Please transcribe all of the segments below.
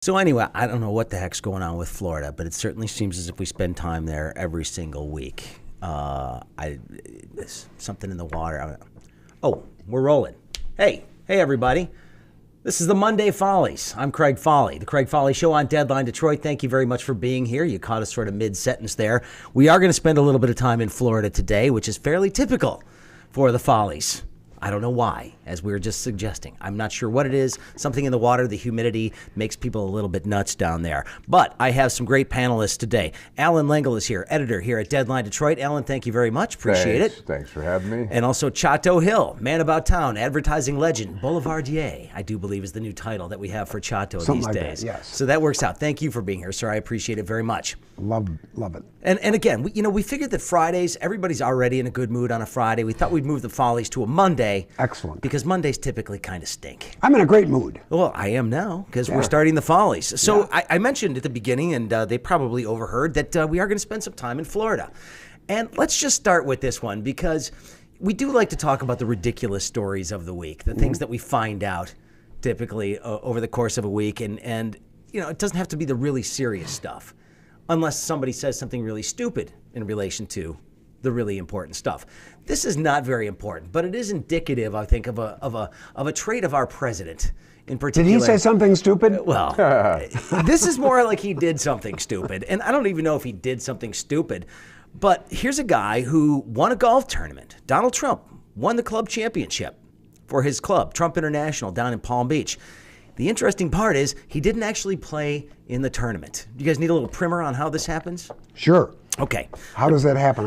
So anyway, I don't know what the heck's going on with Florida, but it certainly seems as if we spend time there every single week. There's something in the water. Oh, we're rolling. Hey everybody. This is the Monday Fahles. I'm Craig Fahle, the Craig Fahle Show on Deadline Detroit. Thank you very much for being here. You caught us sort of mid-sentence there. We are going to spend a little bit of time in Florida today, which is fairly typical for the Fahles. I don't know why, as we were just suggesting. I'm not sure what it is. Something in the water, the humidity, makes people a little bit nuts down there. But I have some great panelists today. Alan Lengel is here, editor here at Deadline Detroit. Alan, thank you very much. Appreciate it. Thanks for having me. And also Chato Hill, man about town, advertising legend, Boulevardier, I do believe is the new title that we have for Chato these days. That, yes. So that works out. Thank you for being here, sir. I appreciate it very much. Love it. And again, we figured that Fridays, everybody's already in a good mood on a Friday. We thought we'd move the Fahles to a Monday. Excellent. Because Mondays typically kind of stink. I'm in a great mood. Well, I am now because we're starting the Fahles. So Yeah. I mentioned at the beginning, and they probably overheard, that we are going to spend some time in Florida. And let's just start with this one because we do like to talk about the ridiculous stories of the week, the things that we find out typically over the course of a week. And it doesn't have to be the really serious stuff unless somebody says something really stupid in relation to the really important stuff. This is not very important, but it is indicative, I think, of a trait of our president in particular. Did he say something stupid? Well, this is more like he did something stupid, and I don't even know if he did something stupid, but here's a guy who won a golf tournament. Donald Trump won the club championship for his club, Trump International, down in Palm Beach. The interesting part is he didn't actually play in the tournament. You guys need a little primer on how this happens? Sure. Okay. How does that happen?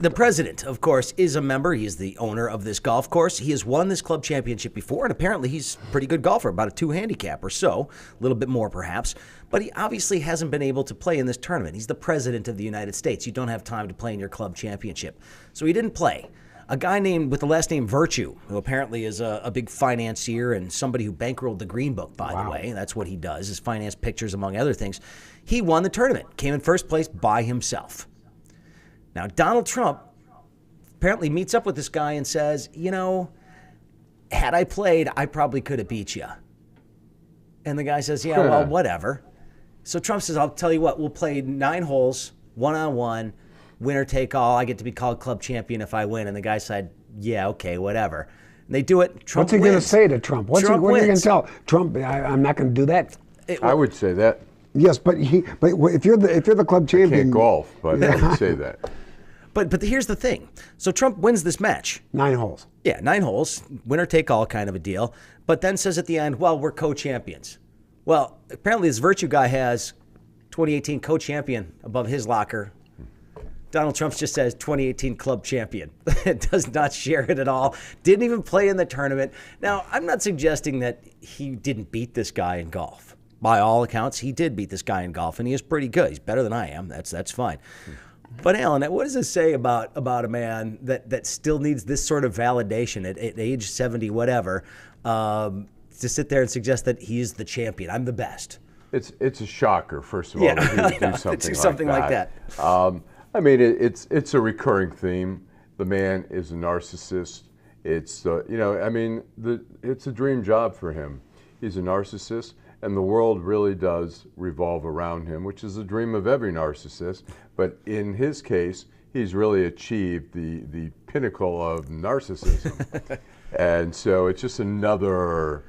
The president, of course, is a member. He is the owner of this golf course. He has won this club championship before, and apparently he's a pretty good golfer, about a 2 handicap or so, a little bit more perhaps. But he obviously hasn't been able to play in this tournament. He's the president of the United States. You don't have time to play in your club championship. So he didn't play. A guy named with the last name Virtue, who apparently is a big financier and somebody who bankrolled the Green Book, by the way. That's what he does, is finance pictures, among other things. He won the tournament, came in first place by himself. Now, Donald Trump apparently meets up with this guy and says, had I played, I probably could have beat you. And the guy says, yeah, well, whatever. So Trump says, I'll tell you what, we'll play 9 holes, one-on-one, winner take all. I get to be called club champion if I win. And the guy said, yeah, okay, whatever. And they do it. Trump What's he going to say to Trump? What are you going to tell Trump? I'm not going to do that. I would say that. Yes, but if you're the club champion, I can't golf, but I would say that. But here's the thing. So Trump wins this match. 9 holes. Yeah, 9 holes, winner take all kind of a deal. But then says at the end, well, we're co-champions. Well, apparently this Virtue guy has 2018 co-champion above his locker. Donald Trump just says 2018 club champion. Does not share it at all. Didn't even play in the tournament. Now, I'm not suggesting that he didn't beat this guy in golf. By all accounts, he did beat this guy in golf, and he is pretty good. He's better than I am. That's fine. But Alan, what does this say about a man that still needs this sort of validation at age 70, whatever, to sit there and suggest that he is the champion? I'm the best. It's a shocker, first of all, that he would do something like that. I mean, it's a recurring theme. The man is a narcissist. It's it's a dream job for him. He's a narcissist, and the world really does revolve around him, which is a dream of every narcissist. But in his case, he's really achieved the pinnacle of narcissism, and so it's just another,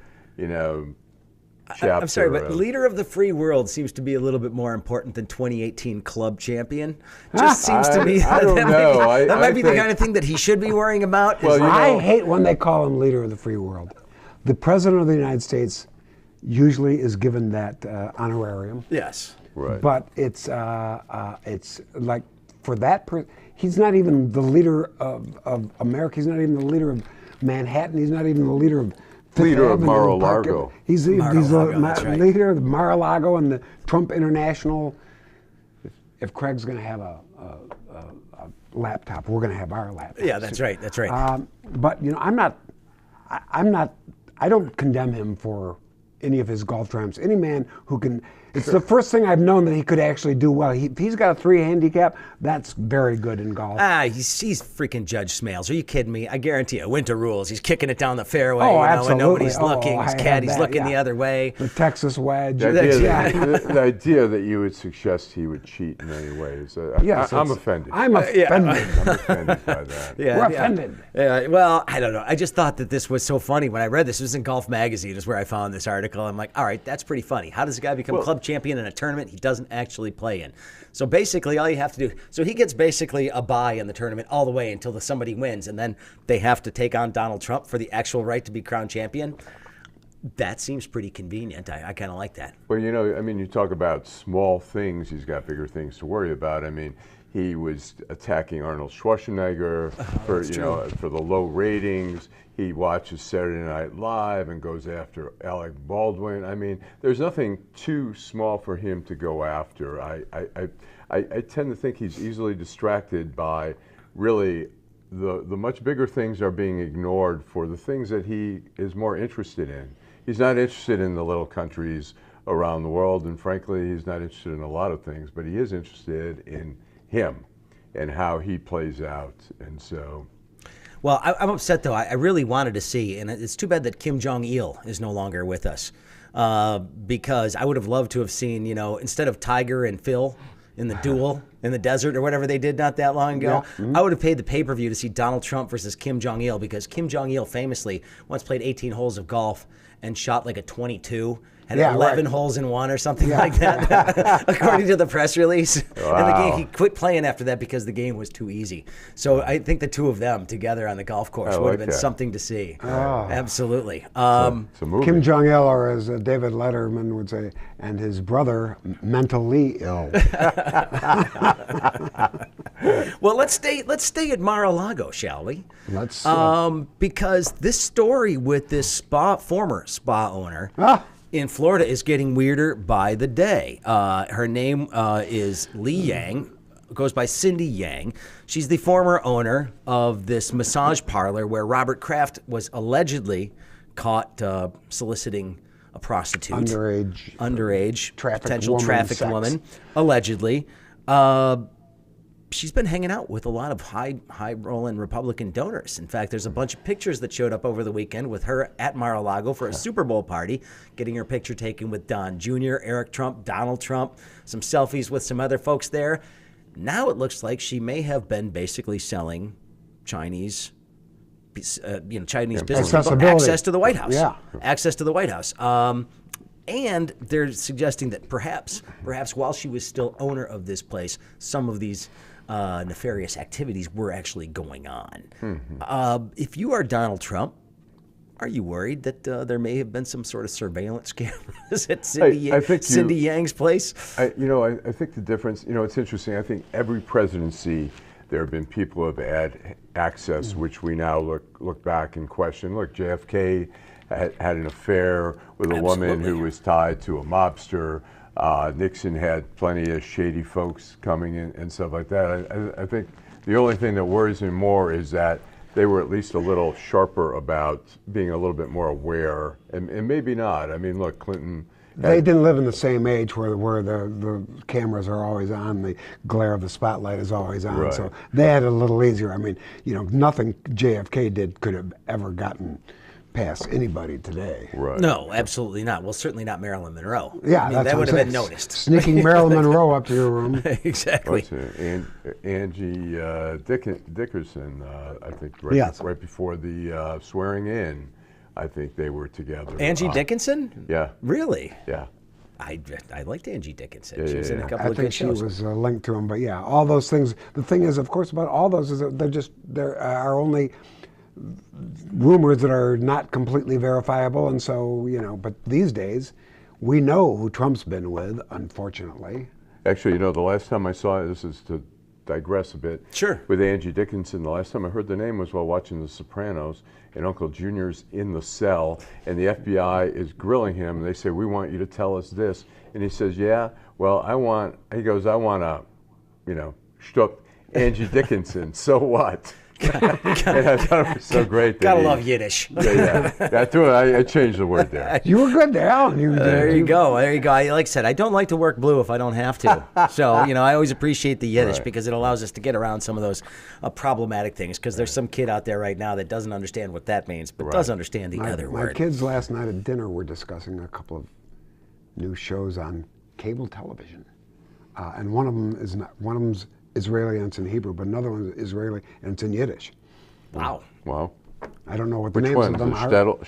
chapter. I'm sorry, but leader of the free world seems to be a little bit more important than 2018 club champion. Just seems to me I don't know. That might be the kind of thing that he should be worrying about. Well, I hate when they call him leader of the free world. The president of the United States usually is given that honorarium. Yes. Right. But it's like for that person, he's not even the leader of America. He's not even the leader of Manhattan. He's not even the leader of leader of Mar-a-Lago. He's the right. leader of Mar-a-Lago and the Trump International. If Craig's going to have a laptop, we're going to have our laptop. Yeah, that's right. That's right. But I don't condemn him for any of his golf triumphs. Any man who can, It's the first thing I've known that he could actually do well. If he's got a 3 handicap, that's very good in golf. He's freaking Judge Smales. Are you kidding me? I guarantee you, winter rules. He's kicking it down the fairway. Absolutely. When nobody's looking. His caddy's looking the other way. The Texas wedge. The idea that you would suggest he would cheat in any way is, I'm offended. I'm offended. I'm offended by that. We're offended. Well, I don't know. I just thought that this was so funny. When I read this, it was in Golf Magazine is where I found this article. I'm like, all right, that's pretty funny. How does a guy become club champion in a tournament he doesn't actually play in? So basically, all you have to do, so he gets basically a bye in the tournament all the way until somebody wins, and then they have to take on Donald Trump for the actual right to be crowned champion. That seems pretty convenient. I kind of like that. Well, you talk about small things. He's got bigger things to worry about. I mean, he was attacking Arnold Schwarzenegger for the low ratings. He watches Saturday Night Live and goes after Alec Baldwin. I mean, there's nothing too small for him to go after. I tend to think he's easily distracted by really the much bigger things are being ignored for the things that he is more interested in. He's not interested in the little countries around the world, and frankly, he's not interested in a lot of things, but he is interested in him and how he plays out. And so... Well, I'm upset, though. I really wanted to see, and it's too bad that Kim Jong-il is no longer with us, because I would have loved to have seen, instead of Tiger and Phil in the duel in the desert or whatever they did not that long ago, I would have paid the pay-per-view to see Donald Trump versus Kim Jong-il, because Kim Jong-il famously once played 18 holes of golf and shot like a 22. Had 11 holes in one or something like that, according to the press release. Wow. And the game, he quit playing after that because the game was too easy. So I think the two of them together on the golf course would have been something to see. Absolutely. Kim Jong-il, or as David Letterman would say, and his brother, mentally ill. Well, let's stay at Mar-a-Lago, shall we? Let's. Because this story with this former spa owner. In Florida is getting weirder by the day. Her name is Lee Yang, goes by Cindy Yang. She's the former owner of this massage parlor where Robert Kraft was allegedly caught soliciting a prostitute. Underage. Potential trafficked woman, allegedly. She's been hanging out with a lot of high-rolling Republican donors. In fact, there's a bunch of pictures that showed up over the weekend with her at Mar-a-Lago for a Super Bowl party, getting her picture taken with Don Jr., Eric Trump, Donald Trump, some selfies with some other folks there. Now it looks like she may have been basically selling Chinese business people access to the White House. Yeah. Access to the White House. And they're suggesting that perhaps while she was still owner of this place, some of these nefarious activities were actually going on. Mm-hmm. If you are Donald Trump, are you worried that there may have been some sort of surveillance cameras at Cindy Yang's place? I think the difference, it's interesting. I think every presidency, there have been people who have had access, which we now look back and question. Look, JFK had an affair with a woman who was tied to a mobster. Nixon had plenty of shady folks coming in and stuff like that. I think the only thing that worries me more is that they were at least a little sharper about being a little bit more aware, and maybe not. I mean, look, Clinton. They didn't live in the same age where the cameras are always on, the glare of the spotlight is always on. Right. So they had it a little easier. I mean, nothing JFK did could have ever gotten past anybody today. Right. No, absolutely not. Well, certainly not Marilyn Monroe. Yeah, that would have been noticed. Sneaking Marilyn Monroe up to your room. Exactly. Angie Dickerson, I think, right before the swearing in, I think they were together. Angie Dickinson? Yeah. Really? Yeah. I liked Angie Dickinson. She was in a couple of good shows. I think she was linked to him, but yeah, all those things. The thing is, of course, about all those is that there are only rumors that are not completely verifiable, and so but these days we know who Trump's been with, unfortunately. Actually, the last time I saw it, this is to digress a bit. Sure. With Angie Dickinson, the last time I heard the name was while watching The Sopranos, and Uncle Junior's in the cell, and the FBI is grilling him, and they say, "We want you to tell us this," and he says, "Yeah, well, I want a, shtup Angie Dickinson. So what?" I thought it was so great. Gotta love Yiddish. Yeah. I changed the word there. You were good there, Alan. There you go. Like I said, I don't like to work blue if I don't have to. So, I always appreciate the Yiddish because it allows us to get around some of those problematic things, because there's some kid out there right now that doesn't understand what that means, but does understand the other word. My kids last night at dinner were discussing a couple of new shows on cable television. And one of them's Israeli and it's in Hebrew, but another one is Israeli and it's in Yiddish. Wow. I don't know what the names of them are.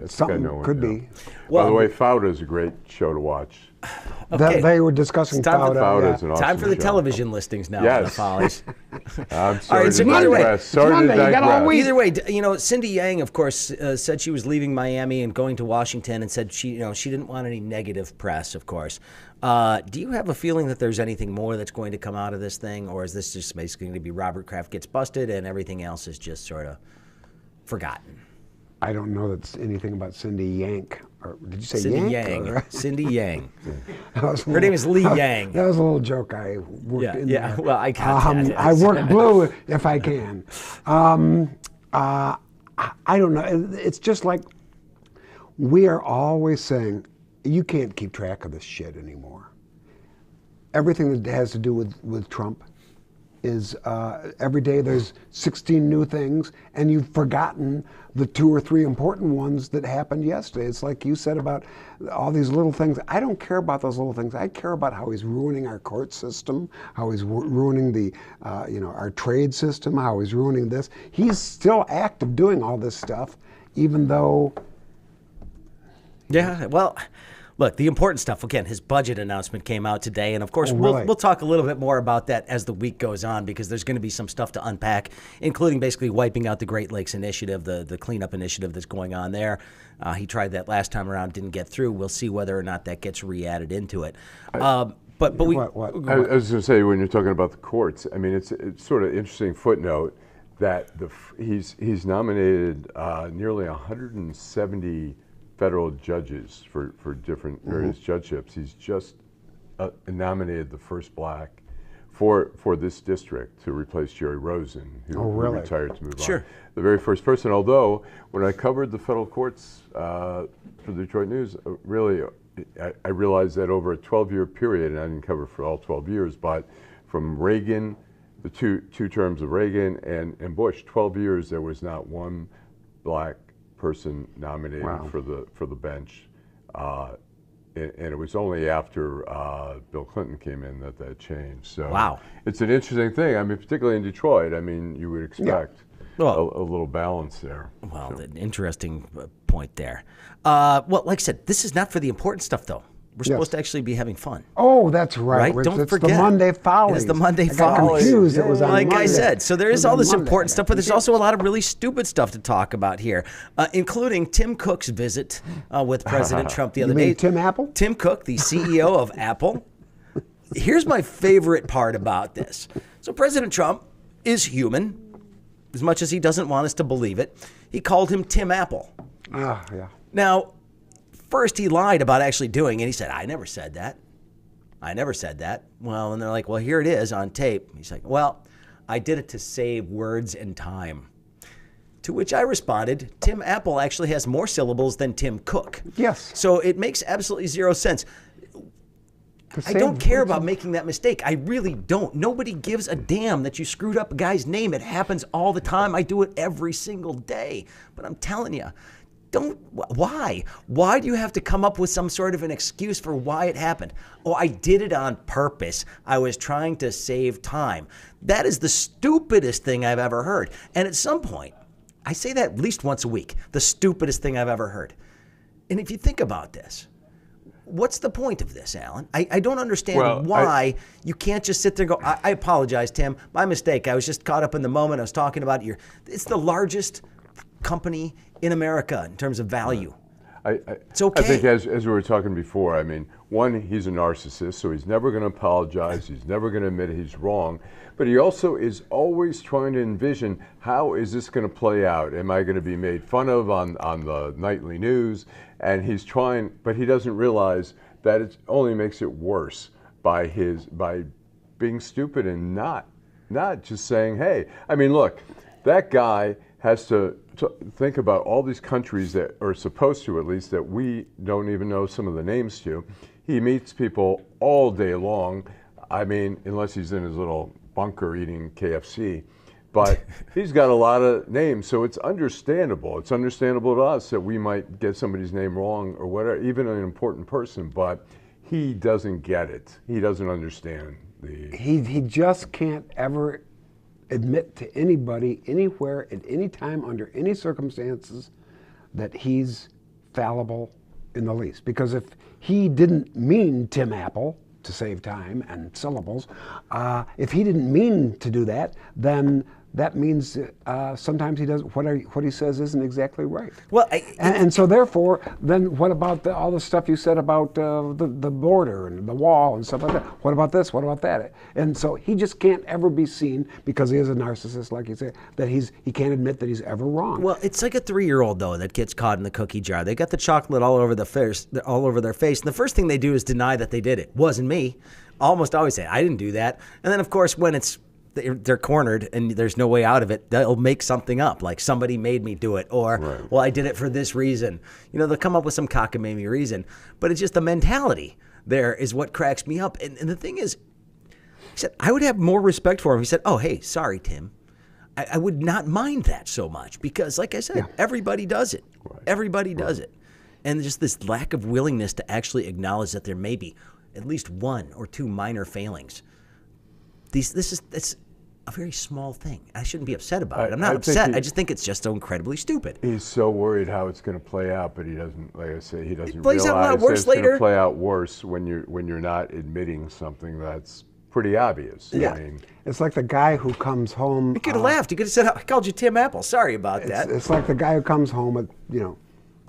Something could be. By the way, Fahle is a great show to watch. Okay. They were discussing Fahle. Is an awesome time for the show. Television listings now. Yes. For the Fahles. I'm sorry to digress. Either way, Cindy Yang, of course, said she was leaving Miami and going to Washington, and said she didn't want any negative press, of course. Do you have a feeling that there's anything more that's going to come out of this thing, or is this just basically going to be Robert Kraft gets busted and everything else is just sort of forgotten? I don't know that's anything about Cindy Yank. Or did you say Cindy Yank? Yang? Cindy Yang. Her name is Lee Yang. That was a little joke I worked in there. Well, I got that. I work blue if I can. I don't know. It's just like we are always saying, you can't keep track of this shit anymore. Everything that has to do with Trump is every day there's 16 new things, and you've forgotten the 2 or 3 important ones that happened yesterday. It's like you said about all these little things. I don't care about those little things. I care about how he's ruining our court system, how he's ruining the, our trade system, how he's ruining this. He's still active doing all this stuff, even though. Yeah, well. Look, the important stuff, again, his budget announcement came out today, and of course we'll talk a little bit more about that as the week goes on, because there's going to be some stuff to unpack, including basically wiping out the Great Lakes Initiative, the cleanup initiative that's going on there. He tried that last time around, didn't get through. We'll see whether or not that gets re-added into it. What? I was going to say, when you're talking about the courts, I mean, it's sort of interesting footnote that he's nominated nearly 170 federal judges for different various judgeships. He's just nominated the first black for this district to replace Jerry Rosen, who retired to move on. The very first person, although when I covered the federal courts for the Detroit News, really, I realized that over a 12-year period, and I didn't cover for all 12 years, but from Reagan, the two terms of Reagan and Bush, 12 years, there was not one black person nominated for the bench, and it was only after Bill Clinton came in that changed. So it's an interesting thing. I mean, particularly in Detroit. I mean, you would expect a little balance there. Well, an interesting point there. Well, like I said, this is not for the important stuff, though. We're supposed to actually be having fun. Oh, that's right. Don't forget. It's the Monday Fahles. It's the Monday Fahles. I got confused. It was on like Monday. I said, so there is all this important stuff, but there's also a lot of really stupid stuff to talk about here, including Tim Cook's visit with President Trump the other day. Tim Apple? Tim Cook, the CEO of Apple. Here's my favorite part about this. So President Trump is human, as much as he doesn't want us to believe it. He called him Tim Apple. Yeah. Now, first, he lied about actually doing it. He said, I never said that. I never said that. Well, and they're like, well, here it is on tape. He's like, well, I did it to save words and time. To which I responded, Tim Apple actually has more syllables than Tim Cook. Yes. So it makes absolutely zero sense. I don't care about making that mistake. I really don't. Nobody gives a damn that you screwed up a guy's name. It happens all the time. I do it every single day. But I'm telling you, why? Why do you have to come up with some sort of an excuse for why it happened? Oh, I did it on purpose. I was trying to save time. That is the stupidest thing I've ever heard. And at some point, I say that at least once a week, the stupidest thing I've ever heard. And if you think about this, what's the point of this, Alan? I don't understand why you can't just sit there and go, I apologize, Tim. My mistake. I was just caught up in the moment. I was talking about it's the largest company in America in terms of value. It's okay. I think as we were talking before, I mean, one, he's a narcissist, so he's never going to apologize. He's never going to admit he's wrong. But he also is always trying to envision, how is this going to play out? Am I going to be made fun of on the nightly news? And he's trying, but he doesn't realize that it only makes it worse by being stupid and not not just saying, hey, I mean, look, that guy has to think about all these countries that are supposed to, at least, that we don't even know some of the names to. He meets people all day long. I mean, unless he's in his little bunker eating KFC. But he's got a lot of names, so it's understandable. It's understandable to us that we might get somebody's name wrong or whatever, even an important person, but he doesn't get it. He doesn't understand the... He just can't ever admit to anybody, anywhere, at any time, under any circumstances, that he's fallible in the least. Because if he didn't mean Tim Apple, to save time and syllables, if he didn't mean to do that, then that means sometimes he does what he says isn't exactly right. Well, and so therefore, then what about all the stuff you said about the border and the wall and stuff like that? What about this? What about that? And so he just can't ever be seen, because he is a narcissist, like you said, that he can't admit that he's ever wrong. Well, it's like a 3-year-old though that gets caught in the cookie jar. They got the chocolate all over their face, and the first thing they do is deny that they did it. Wasn't me. Almost always say, I didn't do that. And then of course when they're cornered and there's no way out of it, they'll make something up, like somebody made me do it, or right. Well, I did it for this reason. You know, they'll come up with some cockamamie reason, but it's just the mentality there is what cracks me up. And the thing is, he said, I would have more respect for him. He said, oh, hey, sorry, Tim. I would not mind that so much, because like I said, everybody does it. Right. Everybody does it. And just this lack of willingness to actually acknowledge that there may be at least 1 or 2 minor failings. It's a very small thing. I shouldn't be upset about it. I'm not upset. I just think it's just so incredibly stupid. He's so worried how it's going to play out, but he doesn't. Like I say, he doesn't it plays realize out a lot worse it's later. going to play out worse when you're not admitting something that's pretty obvious. Yeah, I mean, it's like the guy who comes home. You could have laughed. You could have said, "I called you Tim Apple. Sorry about that." It's like the guy who comes home at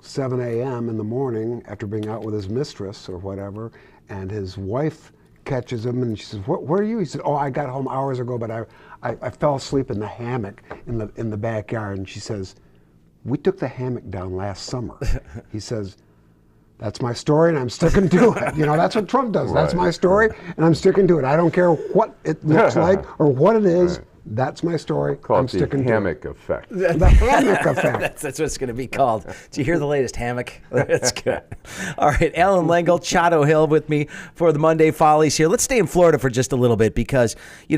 7 a.m. in the morning after being out with his mistress or whatever, and his wife catches him and she says, where are you? He said, oh, I got home hours ago, but I fell asleep in the hammock in the backyard. And she says, we took the hammock down last summer. He says, that's my story and I'm sticking to it. That's what Trump does. Right. That's my story and I'm sticking to it. I don't care what it looks like or what it is. Right. That's my story. I'm sticking to it. The hammock effect. The hammock effect. That's what it's going to be called. Did you hear the latest hammock? That's good. All right, Alan Lengel, Chato Hill with me for the Monday Follies here. Let's stay in Florida for just a little bit because,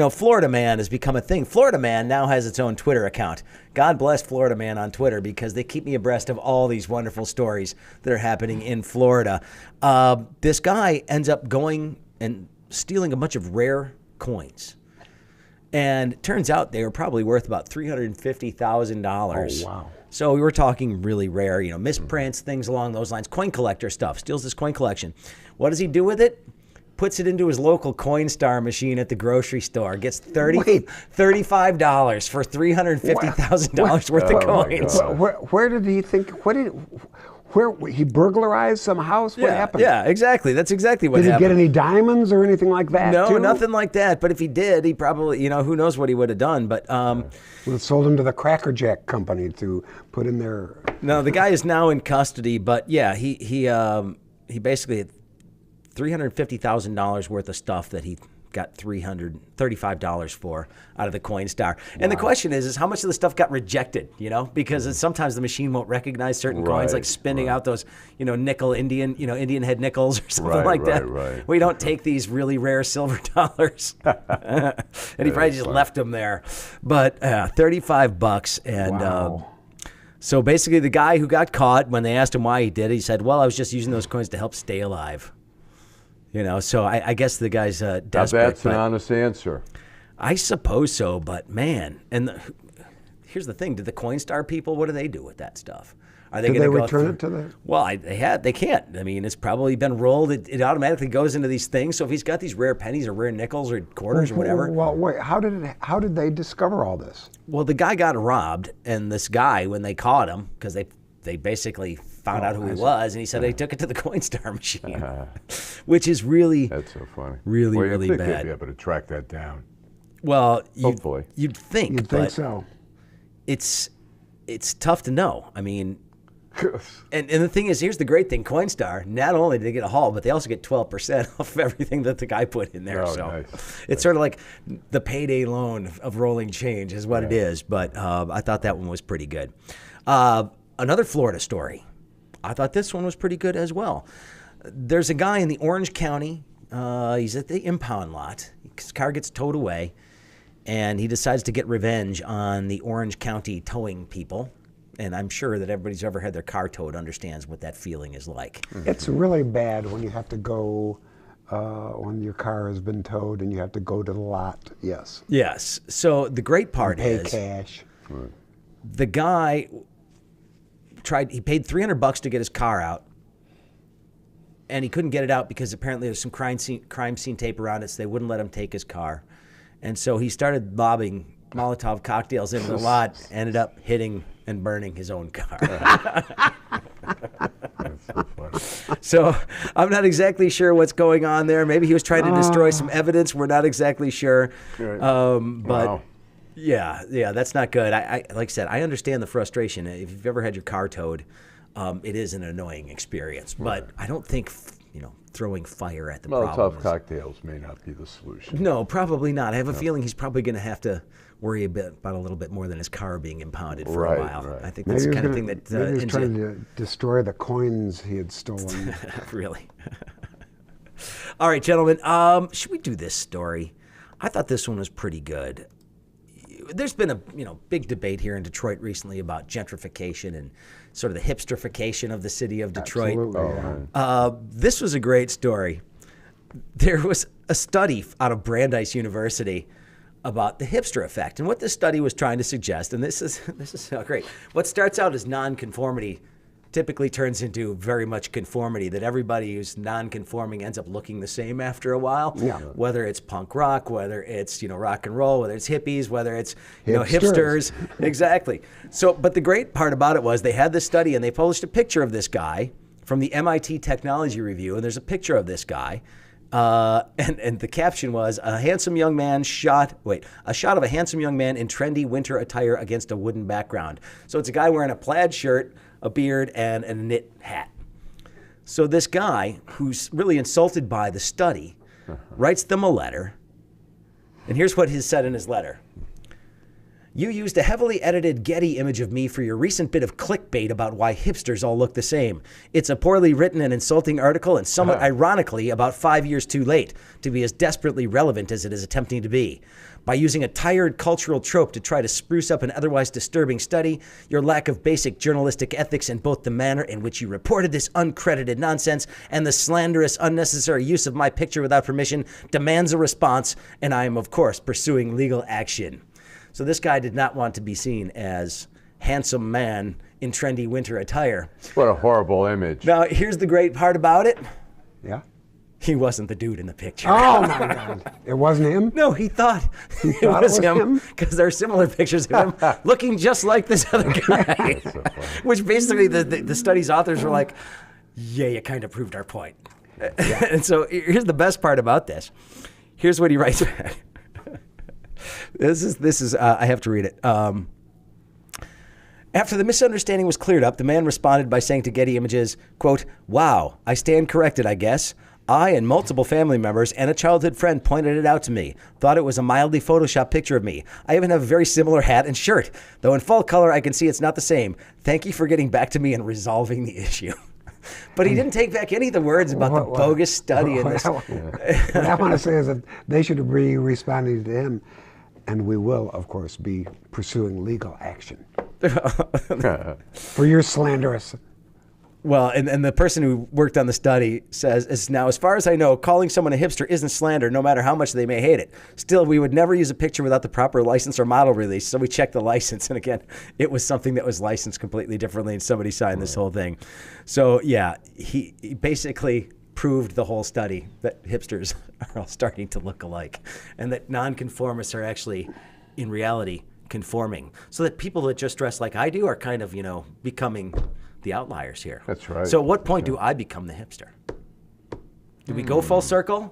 Florida Man has become a thing. Florida Man now has its own Twitter account. God bless Florida Man on Twitter because they keep me abreast of all these wonderful stories that are happening in Florida. This guy ends up going and stealing a bunch of rare coins. And it turns out they were probably worth about $350,000. Oh, wow. So we were talking really rare, misprints, things along those lines. Coin collector stuff. Steals this coin collection. What does he do with it? Puts it into his local Coinstar machine at the grocery store. Gets $35 for $350,000 worth of coins. Where did he think? Where he burglarized some house? What happened? Yeah, exactly. That's exactly what happened. Did he get any diamonds or anything like that? No, too? Nothing like that. But if he did, he probably, who knows what he would have done. But well, sold him to the Cracker Jack company to put in their. No, the guy is now in custody. But yeah, he basically had $350,000 worth of stuff that he got $335 for out of the Coinstar. And the question is how much of the stuff got rejected, because sometimes the machine won't recognize certain coins, like spinning out those, nickel Indian head nickels or something like that. Right. We don't take these really rare silver dollars. And he probably just left them there. But $35 and so basically the guy who got caught, when they asked him why he did it, he said, well, I was just using those coins to help stay alive. So I guess the guy's desperate. Now that's an honest answer. I suppose so, but man, here's the thing: did the Coinstar people? What do they do with that stuff? Are they going to return it to the? Well, they can't. I mean, it's probably been rolled. It automatically goes into these things. So if he's got these rare pennies or rare nickels or quarters or whatever. Well, wait. How did they discover all this? Well, the guy got robbed, and this guy, when they caught him, because they basically found out who he was, and he said they took it to the Coinstar machine, which is really that's so funny, really think bad. They'd be able to track that down. Well, hopefully, you'd think so. It's tough to know. I mean, And the thing is, here's the great thing, Coinstar, not only do they get a haul, but they also get 12% off of everything that the guy put in there. Oh, so nice. it's sort of like the payday loan of rolling change is what it is. But I thought that one was pretty good. Another Florida story. I thought this one was pretty good as well. There's a guy in the Orange County. He's at the impound lot. His car gets towed away, and he decides to get revenge on the Orange County towing people. And I'm sure that everybody's ever had their car towed understands what that feeling is like. It's really bad when you have to go, when your car has been towed and you have to go to the lot, yes. Yes. So the great part is... Pay cash. The guy he paid $300 to get his car out, and he couldn't get it out because apparently there's some crime scene tape around it, so they wouldn't let him take his car. And so he started lobbing Molotov cocktails into the lot, ended up hitting and burning his own car. That's so funny. So I'm not exactly sure what's going on there. Maybe he was trying to destroy some evidence. We're not exactly sure. Right. But wow. yeah, that's not good. I like I said, I understand the frustration. If you've ever had your car towed, it is an annoying experience. But I don't think throwing fire at the problem. Molotov cocktails may not be the solution. No, probably not. I have a feeling he's probably going to have to worry about a little bit more than his car being impounded for a while. Right. I think that's the kind of thing that maybe he was trying to destroy the coins he had stolen. Really. All right, gentlemen. Should we do this story? I thought this one was pretty good. There's been a big debate here in Detroit recently about gentrification and sort of the hipsterification of the city of Detroit. Absolutely, this was a great story. There was a study out of Brandeis University about the hipster effect, and what this study was trying to suggest, and this is great. What starts out as nonconformity typically turns into very much conformity, that everybody who's non-conforming ends up looking the same after a while. Yeah. Whether it's punk rock, whether it's rock and roll, whether it's hippies, whether it's hipsters. Exactly. So, but the great part about it was they had this study and they published a picture of this guy from the MIT Technology Review, and there's a picture of this guy. And the caption was a shot of a handsome young man in trendy winter attire against a wooden background. So it's a guy wearing a plaid shirt, a beard, and a knit hat. So this guy, who's really insulted by the study, writes them a letter. And here's what he said in his letter. You used a heavily edited Getty image of me for your recent bit of clickbait about why hipsters all look the same. It's a poorly written and insulting article, and somewhat ironically about 5 years too late to be as desperately relevant as it is attempting to be. By using a tired cultural trope to try to spruce up an otherwise disturbing study, your lack of basic journalistic ethics in both the manner in which you reported this uncredited nonsense and the slanderous, unnecessary use of my picture without permission demands a response, and I am, of course, pursuing legal action. So this guy did not want to be seen as handsome man in trendy winter attire. What a horrible image. Now, here's the great part about it. Yeah. He wasn't the dude in the picture. Oh, my God. It wasn't him? No, he thought it was him because there are similar pictures of him looking just like this other guy. So which basically the study's authors were like, yeah, you kind of proved our point. Yeah. And so here's the best part about this. Here's what he writes back. This is I have to read it. After the misunderstanding was cleared up, the man responded by saying to Getty Images, quote, "Wow, I stand corrected, I guess. I and multiple family members and a childhood friend pointed it out to me. Thought it was a mildly photoshopped picture of me. I even have a very similar hat and shirt. Though in full color, I can see it's not the same. Thank you for getting back to me and resolving the issue." But he didn't take back any of the words about the bogus study in this. What I want to say is that they should be responding to him, and we will, of course, be pursuing legal action for your slanderous. Well, and the person who worked on the study says, now, as far as I know, calling someone a hipster isn't slander, no matter how much they may hate it. Still, we would never use a picture without the proper license or model release, so we checked the license. And again, it was something that was licensed completely differently, and somebody signed this whole thing. So, yeah, he basically proved the whole study that hipsters are all starting to look alike, and that nonconformists are actually, in reality, conforming. So that people that just dress like I do are kind of, becoming the outliers here. That's right. So at what point do I become the hipster? Do we go full circle?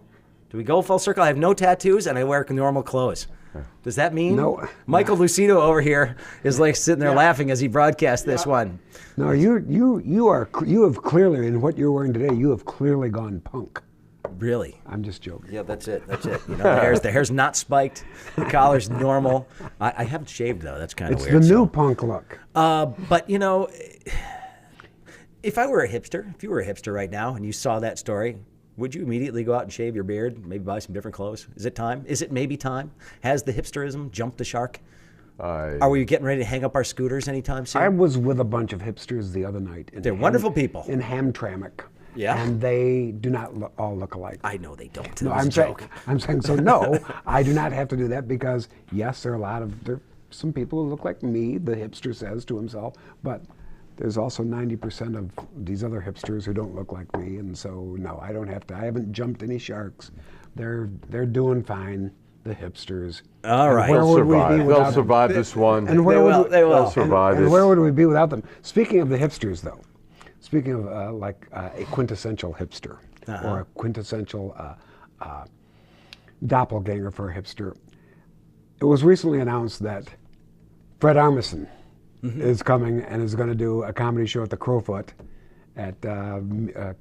I have no tattoos and I wear normal clothes. Does that mean? No. Michael Lucino over here is like sitting there laughing as he broadcasts this one. No, you have clearly, in what you're wearing today, you have clearly gone punk. Really? I'm just joking. Yeah, that's it. You know, the hair's not spiked. The collar's normal. I haven't shaved though. That's kind of weird. It's the new punk look. But you know, if you were a hipster right now, and you saw that story, would you immediately go out and shave your beard, maybe buy some different clothes? Is it time? Is it maybe time? Has the hipsterism jumped the shark? Are we getting ready to hang up our scooters anytime soon? I was with a bunch of hipsters the other night. They're wonderful people. In Hamtramck. Yeah. And they do not all look alike. I know they don't. No, I'm saying so. No, I do not have to do that because yes, there are some people who look like me. The hipster says to himself, but there's also 90% of these other hipsters who don't look like me, and so no, I don't have to. I haven't jumped any sharks. They're doing fine. The hipsters. All right. They'll survive. They'll survive this one. And where they will. They'll survive this. And where would we be without them? Speaking of the hipsters, though. Speaking of a quintessential hipster or a quintessential doppelganger for a hipster, it was recently announced that Fred Armisen is coming and is going to do a comedy show at the Crowfoot at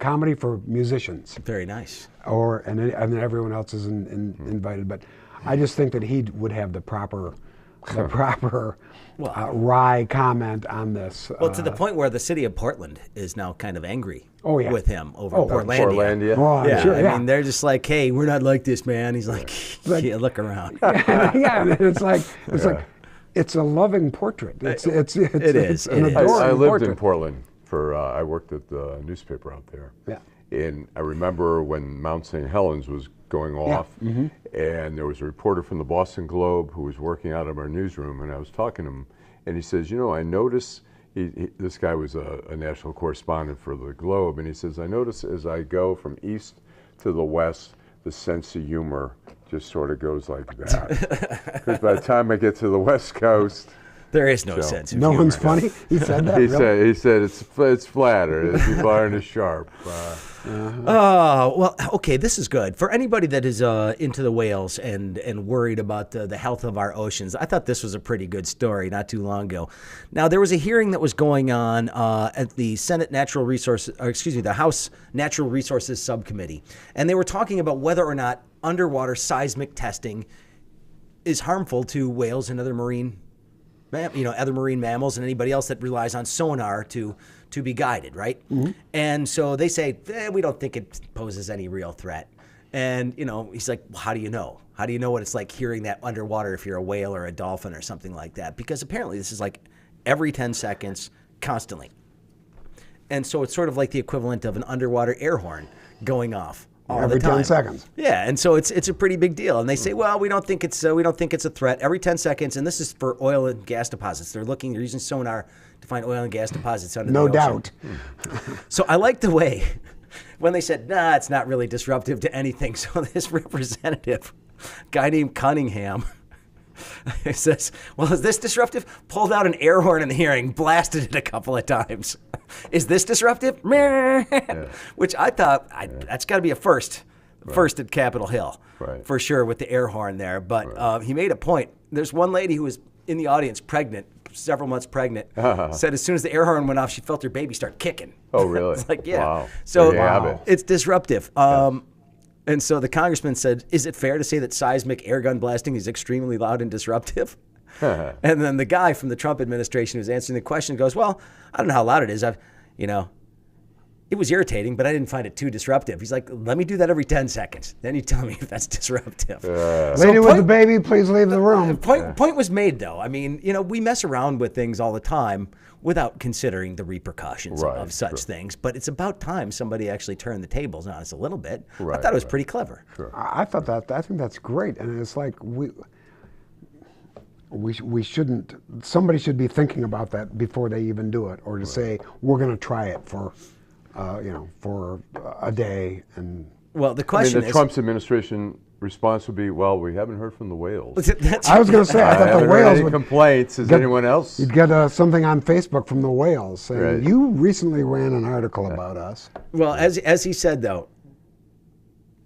Comedy for Musicians. Very nice. And then everyone else is invited. But I just think that he would have the proper wry comment on this. Well, to the point where the city of Portland is now kind of angry with him over Portlandia. Oh, sure, I mean, they're just like, hey, we're not like this, man. He's like, yeah, look around. Yeah, and it's like it's a loving portrait. It is an adoring I lived portrait. in Portland I worked at the newspaper out there. Yeah. And I remember when Mount St. Helens was going off, and there was a reporter from the Boston Globe who was working out of our newsroom, and I was talking to him, and he says, you know, I notice, this guy was a national correspondent for the Globe, and he says, I notice as I go from east to the west, the sense of humor just sort of goes like that. Because by the time I get to the West Coast, there is no sense of no humor. one's funny. He said that. He said it's flatter. People aren't as sharp. Well, okay, this is good for anybody that is into the whales and worried about the health of our oceans. I thought this was a pretty good story not too long ago. Now there was a hearing that was going on at the Senate the House Natural Resources Subcommittee, and they were talking about whether or not underwater seismic testing is harmful to whales and other marine mammals and anybody else that relies on sonar to be guided, right? And so they say, we don't think it poses any real threat. And, he's like, well, how do you know? How do you know what it's like hearing that underwater if you're a whale or a dolphin or something like that? Because apparently this is like every 10 seconds, constantly. And so it's sort of like the equivalent of an underwater air horn going off all every the time. 10 seconds. Yeah, and so it's a pretty big deal. And they say, well, we don't think it's a threat. Every 10 seconds, and this is for oil and gas deposits. They're using sonar to find oil and gas deposits under the ocean. No doubt. So I like the way when they said, nah, it's not really disruptive to anything. So this representative, guy named Cunningham, says, well, is this disruptive? Pulled out an air horn in the hearing, blasted it a couple of times. Is this disruptive? Which I thought, that's got to be a first at Capitol Hill, for sure, with the air horn there. But he made a point. There's one lady who was in the audience, several months pregnant, said as soon as the air horn went off, she felt her baby start kicking. Oh, really? It's like, yeah. Wow. So it's disruptive. And so the congressman said, is it fair to say that seismic air gun blasting is extremely loud and disruptive? And then the guy from the Trump administration who's answering the question goes, well, I don't know how loud it is. It was irritating, but I didn't find it too disruptive. He's like, let me do that every 10 seconds. Then you tell me if that's disruptive. Lady with the baby, please leave the room. Point was made, though. I mean, we mess around with things all the time without considering the repercussions of such things. But it's about time somebody actually turned the tables on us a little bit. I thought it was pretty clever. Sure. I think that's great. And it's like we shouldn't, somebody should be thinking about that before they even do it, or to say, we're going to try it for a day. And well, the question is, Trump's administration response would be, well, we haven't heard from the whales. I was going to say, I thought the whales would complaints. Is anyone else? You'd get something on Facebook from the whales saying, you recently ran an article about us. Well, as he said, though,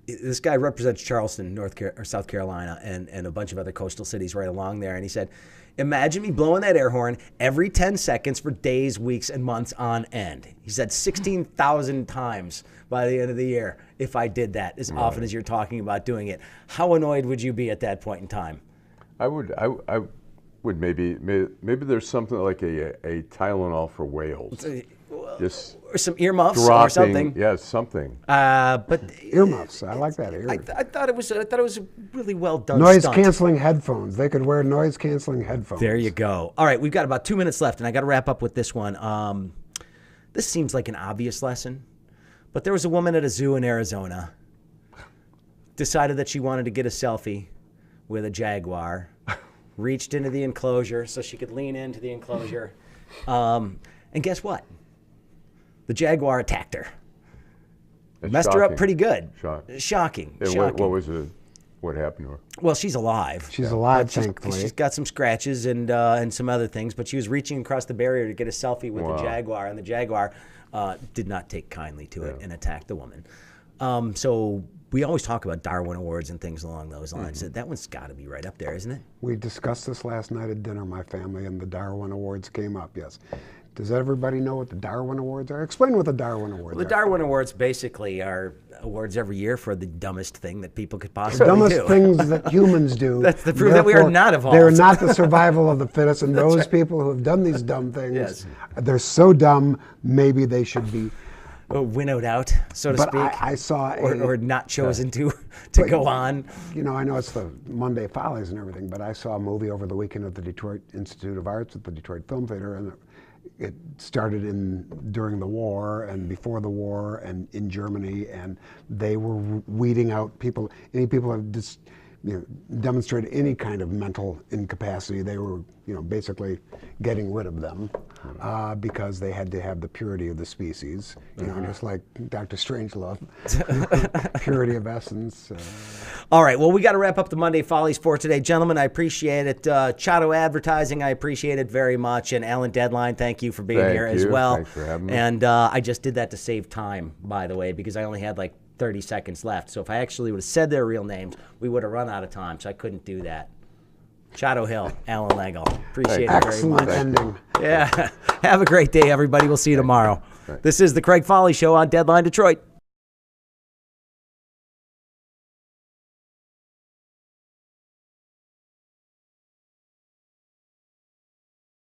This guy represents Charleston, South Carolina, and a bunch of other coastal cities right along there. And he said, imagine me blowing that air horn every 10 seconds for days, weeks, and months on end. He said 16,000 times by the end of the year if I did that as often as you're talking about doing it. How annoyed would you be at that point in time? I would maybe there's something like a Tylenol for whales. Just or some earmuffs or something. Yeah, something. But earmuffs. I like that. I thought it was a really well done Noise stunt. canceling headphones. They could wear noise canceling headphones. There you go. All right, we've got about 2 minutes left, and I got to wrap up with this one. This seems like an obvious lesson, but there was a woman at a zoo in Arizona. Decided that she wanted to get a selfie with a jaguar. Reached into the enclosure so she could lean into the enclosure. And guess what? The jaguar attacked her. That's Messed her up pretty good. Shocking. Shocking. What happened to her? Well, she's alive. She's alive, thankfully. She's got some scratches and some other things, but she was reaching across the barrier to get a selfie with the jaguar, and the jaguar did not take kindly to it and attacked the woman. So we always talk about Darwin Awards and things along those lines. That one's got to be right up there, isn't it? We discussed this last night at dinner, my family, and the Darwin Awards came up, yes. Does everybody know what the Darwin Awards are? Explain what the Darwin Awards are. The Darwin Awards basically are awards every year for the dumbest thing that people could possibly do. The do. dumbest things that humans do. That's the proof that we are not evolved. They're not the survival of the fittest, and those people who have done these dumb things, they're so dumb, maybe they should be winnowed out, so to speak. I saw or not chosen to go on. You know, I know it's the Monday Fahles and everything, but I saw a movie over the weekend at the Detroit Institute of Arts at the Detroit Film Theater, and it started during the war and before the war and in Germany, and they were weeding out people. Any people who have just demonstrated any kind of mental incapacity, they were basically getting rid of them because they had to have the purity of the species. Just like Dr. Strangelove, purity of essence. All right, well, we got to wrap up the Monday Follies for today. Gentlemen, I appreciate it. Chato Advertising, I appreciate it very much. And Alan Deadline, thank you for being here as well. Thanks for having me. And I just did that to save time, by the way, because I only had like 30 seconds left. So if I actually would have said their real names, we would have run out of time. So I couldn't do that. Chato Hill, Alan Legel. Appreciate it very much. Excellent ending. Yeah. Have a great day, everybody. We'll see you tomorrow. This is the Craig Folly Show on Deadline Detroit.